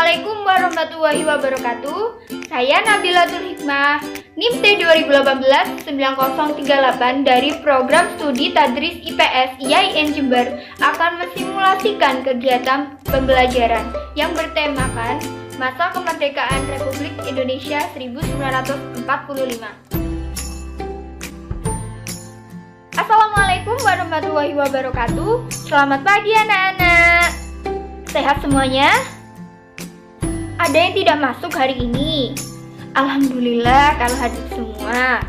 Assalamualaikum warahmatullahi wabarakatuh. Saya Nabilatul Hikmah, NIM T 2018-9038 dari Program Studi Tadris IPS IAIN Jember akan mensimulasikan kegiatan pembelajaran yang bertemakan Masa Kemerdekaan Republik Indonesia 1945. Assalamualaikum warahmatullahi wabarakatuh. Selamat pagi anak-anak. Sehat semuanya? Ada yang tidak masuk hari ini? Alhamdulillah kalau hadir semua.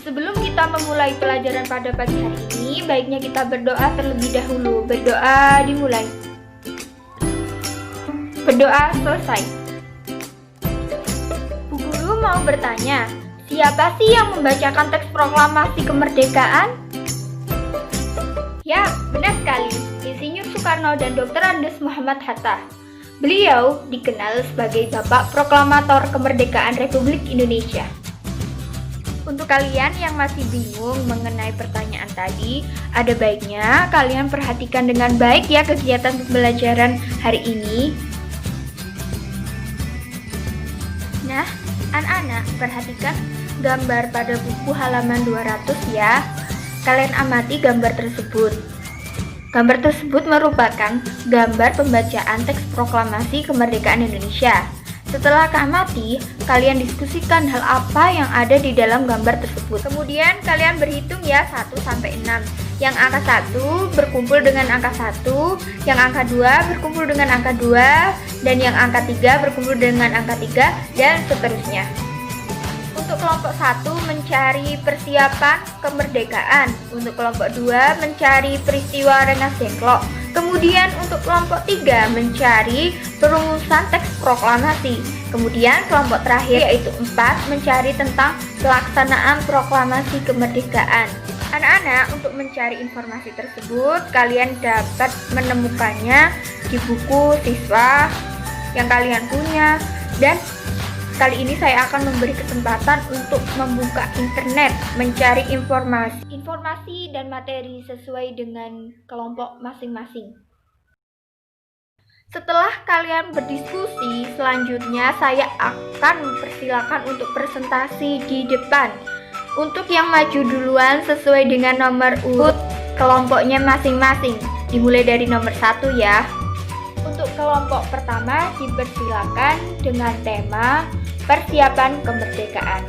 Sebelum kita memulai pelajaran pada pagi hari ini, baiknya kita berdoa terlebih dahulu. Berdoa dimulai. Berdoa selesai. Bu Guru mau bertanya, siapa sih yang membacakan teks proklamasi kemerdekaan? Ya, benar sekali. Insinyur Soekarno dan Dr. Andes Muhammad Hatta. Beliau dikenal sebagai Bapak Proklamator Kemerdekaan Republik Indonesia. Untuk kalian yang masih bingung mengenai pertanyaan tadi, ada baiknya kalian perhatikan dengan baik ya kegiatan pembelajaran hari ini. Nah, anak-anak perhatikan gambar pada buku halaman 200 ya. Kalian amati gambar tersebut. Gambar tersebut merupakan gambar pembacaan teks proklamasi kemerdekaan Indonesia. Setelah amati, kalian diskusikan hal apa yang ada di dalam gambar tersebut. Kemudian kalian berhitung ya 1 sampai 6. Yang angka 1 berkumpul dengan angka 1, yang angka 2 berkumpul dengan angka 2, dan yang angka 3 berkumpul dengan angka 3, dan seterusnya. Untuk kelompok 1 mencari persiapan kemerdekaan, untuk kelompok 2 mencari peristiwa Rengas Dengklok, kemudian untuk kelompok 3 mencari perumusan teks proklamasi, kemudian kelompok terakhir yaitu 4 mencari tentang pelaksanaan proklamasi kemerdekaan. Anak-anak, untuk mencari informasi tersebut kalian dapat menemukannya di buku siswa yang kalian punya, dan kali ini saya akan memberi kesempatan untuk membuka internet, mencari informasi dan materi sesuai dengan kelompok masing-masing. Setelah kalian berdiskusi, selanjutnya saya akan mempersilakan untuk presentasi di depan. Untuk yang maju duluan sesuai dengan nomor urut kelompoknya masing-masing. Dimulai dari nomor 1 ya. Untuk kelompok pertama dipersilakan dengan tema persiapan kemerdekaan.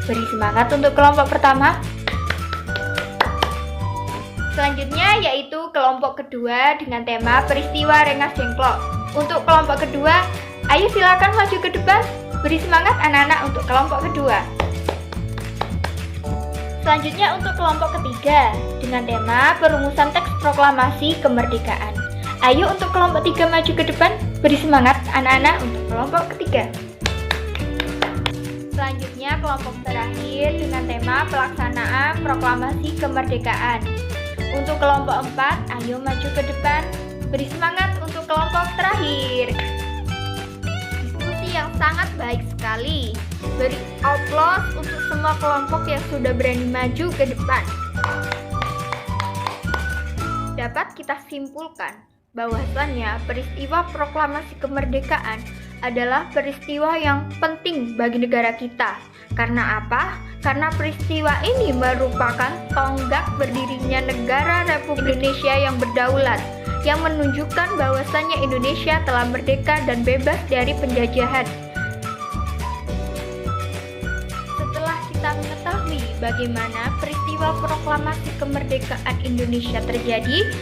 Beri semangat untuk kelompok pertama. Selanjutnya yaitu kelompok kedua dengan tema peristiwa Rengas Dengklok. Untuk kelompok kedua, ayo silakan maju ke depan. Beri semangat anak-anak untuk kelompok kedua. Selanjutnya untuk kelompok ketiga dengan tema perumusan teks proklamasi kemerdekaan. Ayo untuk kelompok 3 maju ke depan. Beri semangat anak-anak untuk kelompok ketiga. Selanjutnya kelompok terakhir dengan tema pelaksanaan proklamasi kemerdekaan. Untuk kelompok 4, ayo maju ke depan. Beri semangat untuk kelompok terakhir. Diskusi yang sangat baik sekali. Beri aplaus untuk semua kelompok yang sudah berani maju ke depan. Dapat kita simpulkan bahwasannya peristiwa proklamasi kemerdekaan adalah peristiwa yang penting bagi negara kita. Karena apa? Karena peristiwa ini merupakan tonggak berdirinya negara Republik Indonesia yang berdaulat, yang menunjukkan bahwasannya Indonesia telah merdeka dan bebas dari penjajahan. Setelah kita mengetahui bagaimana peristiwa proklamasi kemerdekaan Indonesia terjadi,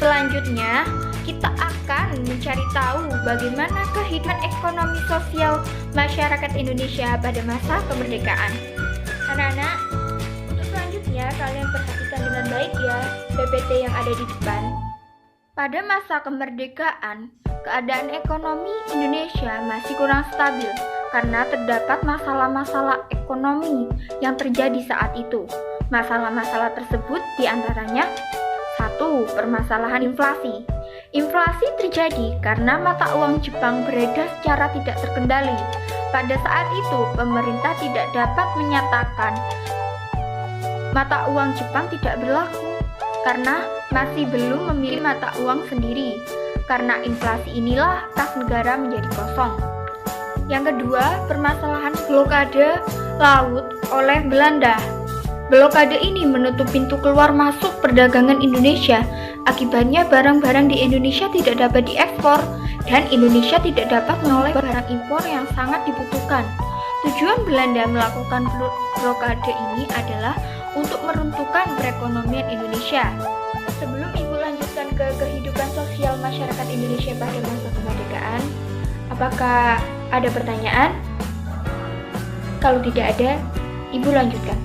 selanjutnya kita akan mencari tahu bagaimana kehidupan ekonomi sosial masyarakat Indonesia pada masa kemerdekaan. Anak-anak, untuk selanjutnya kalian perhatikan dengan baik ya PPT yang ada di depan. Pada masa kemerdekaan, keadaan ekonomi Indonesia masih kurang stabil karena terdapat masalah-masalah ekonomi yang terjadi saat itu. Masalah-masalah tersebut diantaranya 1. Permasalahan inflasi. Inflasi terjadi karena mata uang Jepang beredar secara tidak terkendali. Pada saat itu, pemerintah tidak dapat menyatakan mata uang Jepang tidak berlaku karena masih belum memiliki mata uang sendiri. Karena inflasi inilah kas negara menjadi kosong. Yang kedua, permasalahan blokade laut oleh Belanda. Blokade ini menutup pintu keluar masuk perdagangan Indonesia. Akibatnya barang-barang di Indonesia tidak dapat diekspor dan Indonesia tidak dapat menolak barang impor yang sangat dibutuhkan. Tujuan Belanda melakukan blokade ini adalah untuk meruntuhkan perekonomian Indonesia. Sebelum Ibu lanjutkan ke kehidupan sosial masyarakat Indonesia pada masa kemerdekaan, apakah ada pertanyaan? Kalau tidak ada, Ibu lanjutkan.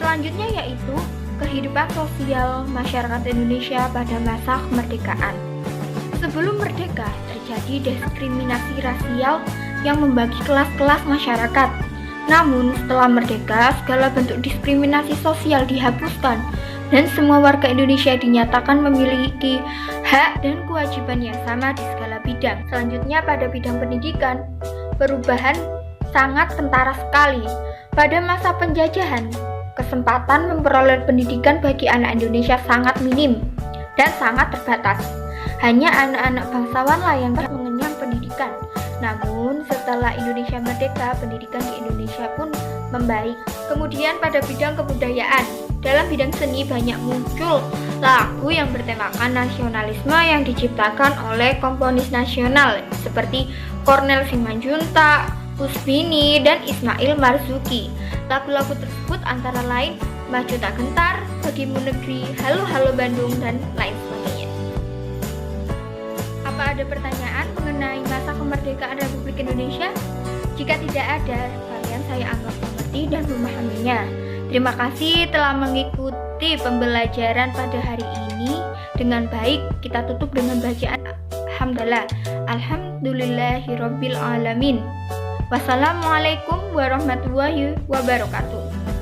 Selanjutnya yaitu kehidupan sosial masyarakat Indonesia pada masa kemerdekaan. Sebelum merdeka, terjadi diskriminasi rasial yang membagi kelas-kelas masyarakat. Namun, setelah merdeka, segala bentuk diskriminasi sosial dihapuskan dan semua warga Indonesia dinyatakan memiliki hak dan kewajiban yang sama di segala bidang. Selanjutnya pada bidang pendidikan, perubahan sangat kentara sekali. Pada masa penjajahan, kesempatan memperoleh pendidikan bagi anak Indonesia sangat minim dan sangat terbatas. Hanya anak-anak bangsawanlah yang dapat mengenyam pendidikan. Namun, setelah Indonesia merdeka, pendidikan di Indonesia pun membaik. Kemudian pada bidang kebudayaan, dalam bidang seni banyak muncul lagu yang bertemakan nasionalisme yang diciptakan oleh komponis nasional seperti Cornel Simanjuntak, Kusbini, dan Ismail Marzuki. Lagu-lagu tersebut antara lain Maju Tak Gentar, Bagimu Negeri, Halo Halo Bandung, dan lain sebagainya. Apa ada pertanyaan mengenai masa kemerdekaan Republik Indonesia? Jika tidak ada, kalian saya anggap mengerti dan memahaminya. Terima kasih telah mengikuti pembelajaran pada hari ini dengan baik. Kita tutup dengan bacaan Alhamdulillah. Alhamdulillahirabbil alamin. Wassalamualaikum warahmatullahi wabarakatuh.